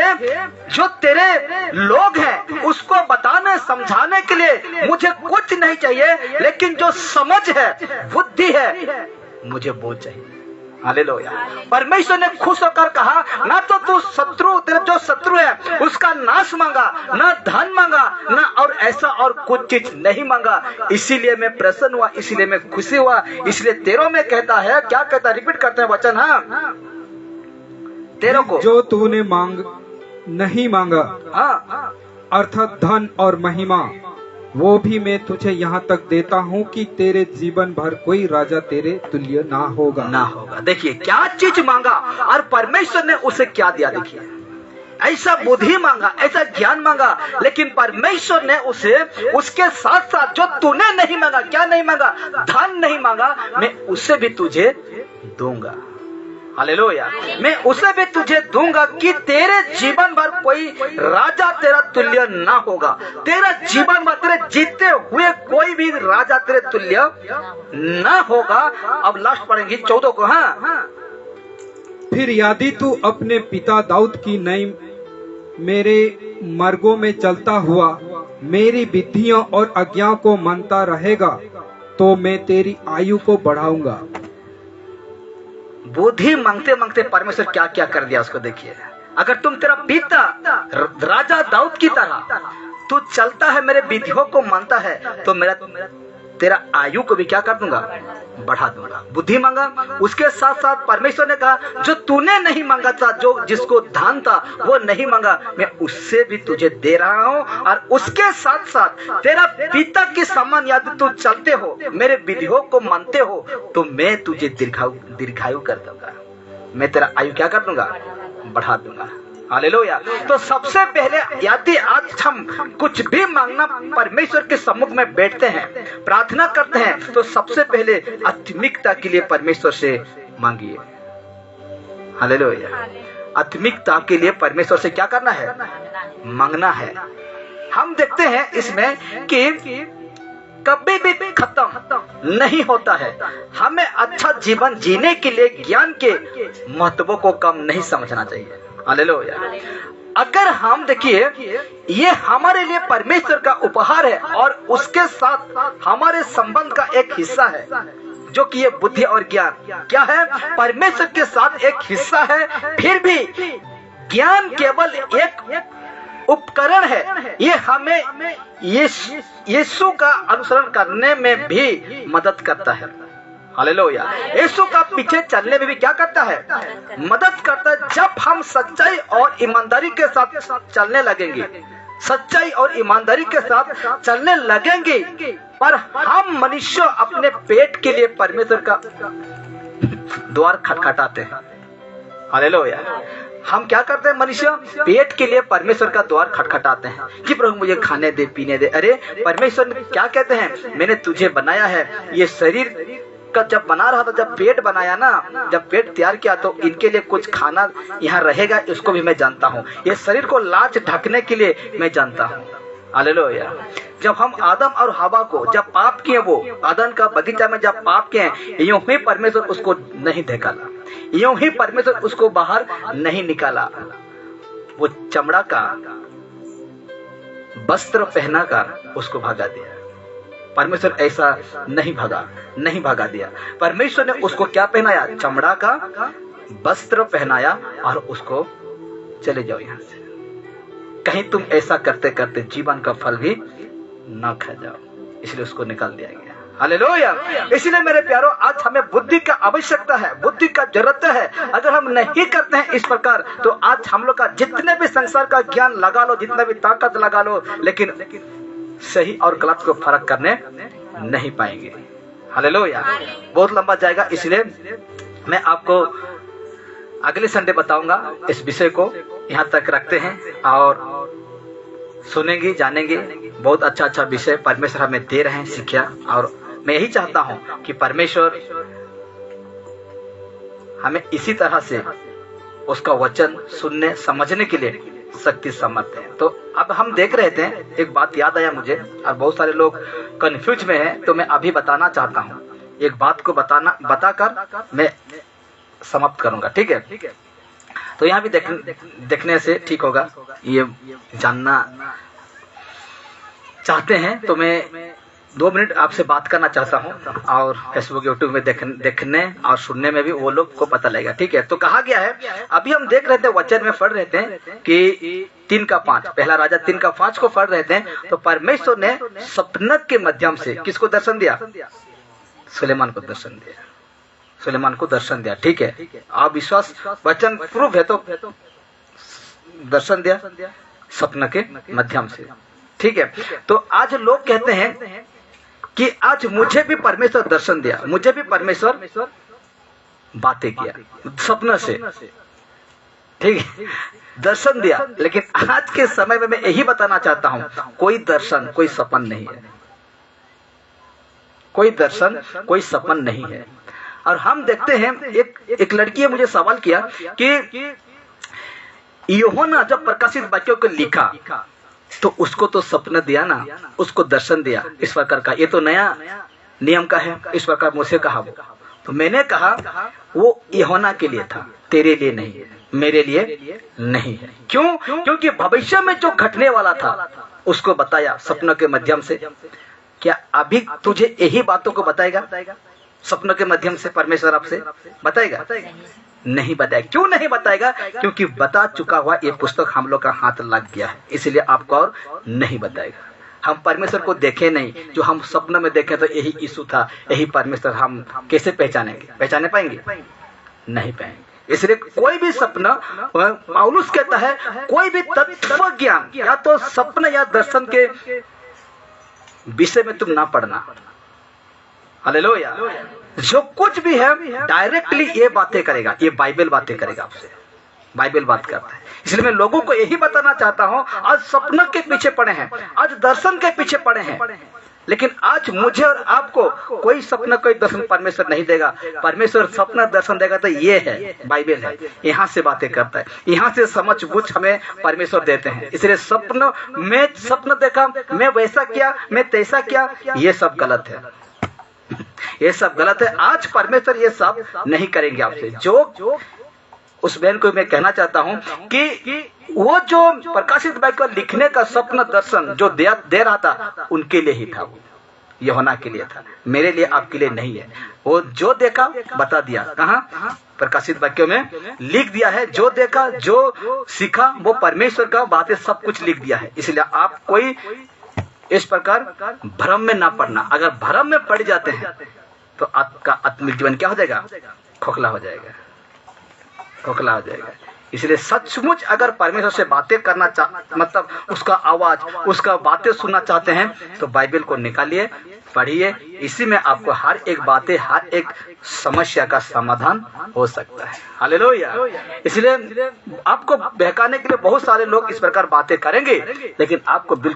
जो तेरे लोग हैं उसको बताने समझाने के लिए मुझे कुछ नहीं चाहिए, लेकिन जो समझ है, बुद्धि है, मुझे वो चाहिए। हालेलुया। परमेश्वर ने खुश होकर कहा, ना तो तू शत्रु, तेरा जो शत्रु है उसका नाश मांगा, ना धन मांगा, ना और ऐसा और कुछ चीज नहीं मांगा। इसीलिए मैं प्रसन्न हुआ, इसीलिए मैं खुशी हुआ। इसलिए 13 में कहता है, क्या कहता है? रिपीट करते हैं वचन। हाँ, 13 को, जो तूने नहीं मांगा, हाँ, अर्थात धन और महिमा, वो भी मैं तुझे यहाँ तक देता हूँ कि तेरे जीवन भर कोई राजा तेरे तुल्य ना होगा। देखिए क्या चीज मांगा और परमेश्वर ने उसे क्या दिया। देखिए ऐसा बुद्धि मांगा, ऐसा ज्ञान मांगा, लेकिन परमेश्वर ने उसे उसके साथ साथ जो तूने नहीं मांगा, क्या नहीं मांगा? धन नहीं मांगा, मैं उसे भी तुझे दूंगा। हालेलुया। मैं उसे भी तुझे दूंगा कि तेरे जीवन भर कोई राजा तेरा तुल्य ना होगा। तेरा जीवन भर तेरे जीते हुए कोई भी राजा तेरे तुल्य ना होगा। अब लास्ट पढ़ेंगे 14 को। हाँ, फिर यदि तू अपने पिता दाऊद की नई मेरे मार्गों में चलता हुआ मेरी विधियों और आज्ञा को मानता रहेगा तो मैं तेरी आयु को बढ़ाऊंगा। बुद्धि मांगते मांगते परमेश्वर क्या क्या कर दिया उसको देखिए। अगर तुम तेरा पिता राजा दाऊद की तरह तू चलता है, मेरे विधियों को मानता है, तो तेरा आयु को भी क्या कर दूंगा? बढ़ा दूंगा। बुद्धि मांगा, उसके साथ साथ परमेश्वर ने कहा जो तूने नहीं मांगा था, जो जिसको धन था वो नहीं मांगा, मैं उससे भी तुझे दे रहा हूँ। और उसके साथ साथ तेरा पिता के समान यदि तू चलते हो, मेरे विधियों को मानते हो, तो मैं तुझे दीर्घायु कर दूंगा। मैं तेरा आयु क्या कर दूंगा? बढ़ा दूंगा। हालेलुया। तो सबसे पहले यदि आज हम कुछ भी मांगना परमेश्वर के सम्मुख में बैठते हैं, प्रार्थना करते हैं, तो सबसे पहले आत्मिकता के लिए परमेश्वर से मांगिए। हालेलुया। आत्मिकता के लिए परमेश्वर से क्या करना है? मांगना है। हम देखते हैं इसमें कि कभी भी खत्म नहीं होता है। हमें अच्छा जीवन जीने के लिए ज्ञान के महत्व को कम नहीं समझना चाहिए। हालेलुया। अगर हम देखिए, ये हमारे लिए परमेश्वर का उपहार है और उसके साथ हमारे संबंध का एक हिस्सा है, जो कि ये बुद्धि और ज्ञान क्या है? परमेश्वर के साथ एक हिस्सा है। फिर भी ज्ञान केवल एक उपकरण है। ये हमें यीशु का अनुसरण करने में भी मदद करता है। हालेलुया। यीशु का पीछे चलने में भी क्या करता है? मदद करता है। जब हम सच्चाई और ईमानदारी के साथ चलने लगेंगे, सच्चाई और ईमानदारी के साथ चलने लगेंगे, पर हम मनुष्य अपने पेट के लिए परमेश्वर का द्वार खटखटाते हैं। हालेलुया। हम क्या करते हैं? मनुष्य पेट के लिए परमेश्वर का द्वार खटखटाते हैं कि प्रभु मुझे खाने दे, पीने दे। अरे परमेश्वर क्या कहते हैं? मैंने तुझे बनाया है। ये शरीर का जब बना रहा था, जब पेट बनाया ना, जब पेट तैयार किया, तो इनके लिए कुछ खाना यहाँ रहेगा, इसको भी मैं जानता हूँ। ये शरीर को लाज ढकने के लिए मैं जानता हूँ। हालेलुया। जब हम आदम और हवा को जब पाप किए, वो आदम का बगीचा में जब पाप किए, यूं ही परमेश्वर उसको नहीं निकाला, यूं ही परमेश्वर उसको बाहर नहीं निकाला। वो चमड़ा का वस्त्र पहना कर उसको भगा दिया। परमेश्वर ऐसा नहीं भगा दिया। परमेश्वर ने उसको क्या पहनाया? चमड़ा का वस्त्र पहनाया और उसको चले जाओ यहाँ से, कहीं तुम ऐसा करते करते जीवन का फल भी ना खा जाओ। इसलिए उसको निकाल दिया गया। हालेलुया। इसलिए मेरे प्यारों, आज हमें बुद्धि का आवश्यकता है, बुद्धि का जरूरत है। अगर हम नहीं करते हैं इस प्रकार, तो आज हम लोग का जितने भी संसार का ज्ञान लगा लो, जितना भी ताकत लगा लो, लेकिन सही और गलत को फर्क करने नहीं पाएंगे। हालेलुया। बहुत लंबा जाएगा, इसलिए मैं आपको अगले संडे बताऊंगा। इस विषय को यहाँ तक रखते हैं और सुनेंगे, जानेंगे। बहुत अच्छा अच्छा विषय परमेश्वर हमें दे रहे हैं शिक्षा, और मैं यही चाहता हूं कि परमेश्वर हमें इसी तरह से उसका वचन सुनने समझने के लिए शक्ति समर्थ है। तो अब हम देख रहे थे, एक बात याद आया मुझे, और बहुत सारे लोग कंफ्यूज में हैं, तो मैं अभी बताना चाहता हूं। एक बात को बताकर मैं समाप्त करूंगा, ठीक है? तो यहाँ भी देखने से ठीक होगा, ये जानना चाहते हैं तो मैं 2 मिनट आपसे बात करना चाहता हूं, और फेसबुक यूट्यूब में देखने और सुनने में भी वो लोग को पता लगेगा, ठीक है? तो कहा गया है, अभी हम देख रहे थे, वचन में पढ़ रहे थे कि 3:5, पहला राजा 3:5 को पढ़ रहे थे। तो परमेश्वर ने सपने के माध्यम से किसको दर्शन दिया? सुलेमान को दर्शन दिया, सुलेमान को दर्शन दिया, ठीक है? आप विश्वास वचन प्रूफ है तो दर्शन दिया सपने के माध्यम से, ठीक है? तो आज लोग कहते हैं कि आज मुझे भी परमेश्वर दर्शन दिया, मुझे भी परमेश्वर बातें किया सपने से, ठीक है? दर्शन दिया। लेकिन आज के समय में मैं यही बताना चाहता हूं, कोई दर्शन कोई सपन नहीं है, कोई दर्शन कोई सपन नहीं है। और हम देखते हैं, एक लड़की ने मुझे सवाल किया कि यूहन्ना जब प्रकाशित वाक्यों को लिखा तो उसको तो सपना दिया ना, उसको दर्शन दिया इस प्रकार का, ये तो नया नियम का है, इस प्रकार मुझसे कहा। तो मैंने कहा वो यूहन्ना के लिए था, तेरे लिए नहीं है, मेरे लिए नहीं है। क्यों? क्योंकि भविष्य में जो घटने वाला था उसको बताया सपनों के माध्यम से। क्या अभी तुझे यही बातों को बताएगा सपनों के माध्यम से? परमेश्वर आपसे बताएगा? नहीं बताएगा। क्यों नहीं बताएगा? क्योंकि बता चुका हुआ ये पुस्तक हम लोग का हाथ लग गया है, इसलिए आपको और नहीं बताएगा। हम परमेश्वर को देखे नहीं, जो हम सपनों में देखे तो यही यीशु था, यही परमेश्वर, हम कैसे पहचानेंगे? पहचाने पाएंगे? नहीं पाएंगे। इसलिए कोई भी सपना, पौलुस कहता है, कोई भी तत्व ज्ञान या तो सपने या दर्शन के विषय में तुम ना पढ़ना। हालेलुया। जो कुछ भी है डायरेक्टली ये बातें करेगा, ये बाइबल बातें करेगा आपसे, बाइबल बात करता है। इसलिए मैं लोगों को यही बताना चाहता हूं, आज सपनों के पीछे पड़े हैं, आज दर्शन के पीछे पड़े हैं, लेकिन आज मुझे और आपको कोई सपना कोई दर्शन परमेश्वर नहीं देगा। परमेश्वर सपना दर्शन देगा तो ये है, बाइबल है, यहाँ से बातें करता है, यहाँ से समझ बुझ हमें परमेश्वर देते हैं। इसलिए सपना, मैं सपना देखा, मैं वैसा किया, मैं तैसा किया, ये सब गलत है, ये सब गलत है। आज परमेश्वर ये सब नहीं करेंगे आपसे। जो उस बहन को मैं कहना चाहता हूं कि वो जो प्रकाशित वाक्य लिखने का सपना दर्शन जो दे रहा था, उनके लिए ही था, वो यूहन्ना के लिए था, मेरे लिए आपके लिए नहीं है। वो जो देखा बता दिया, कहाँ? प्रकाशित वाक्यों में लिख दिया है। जो देखा, जो सीखा, वो परमेश्वर का बातें सब कुछ लिख दिया है। इसलिए आप कोई इस प्रकार भ्रम में ना पड़ना। अगर भ्रम में पड़ जाते हैं तो आपका आत्मिक जीवन क्या हो जाएगा? खोखला हो जाएगा, खोखला हो जाएगा। इसलिए सचमुच अगर परमेश्वर से बातें करना मतलब उसका आवाज, उसका बातें सुनना चाहते हैं तो बाइबल को निकालिए, पढ़िए। इसी में आपको हर एक बातें, हर एक समस्या का समाधान हो सकता है। हालेलुया। इसलिए आपको बहकाने के लिए बहुत सारे लोग इस प्रकार बातें करेंगे, लेकिन आपको बिल्कुल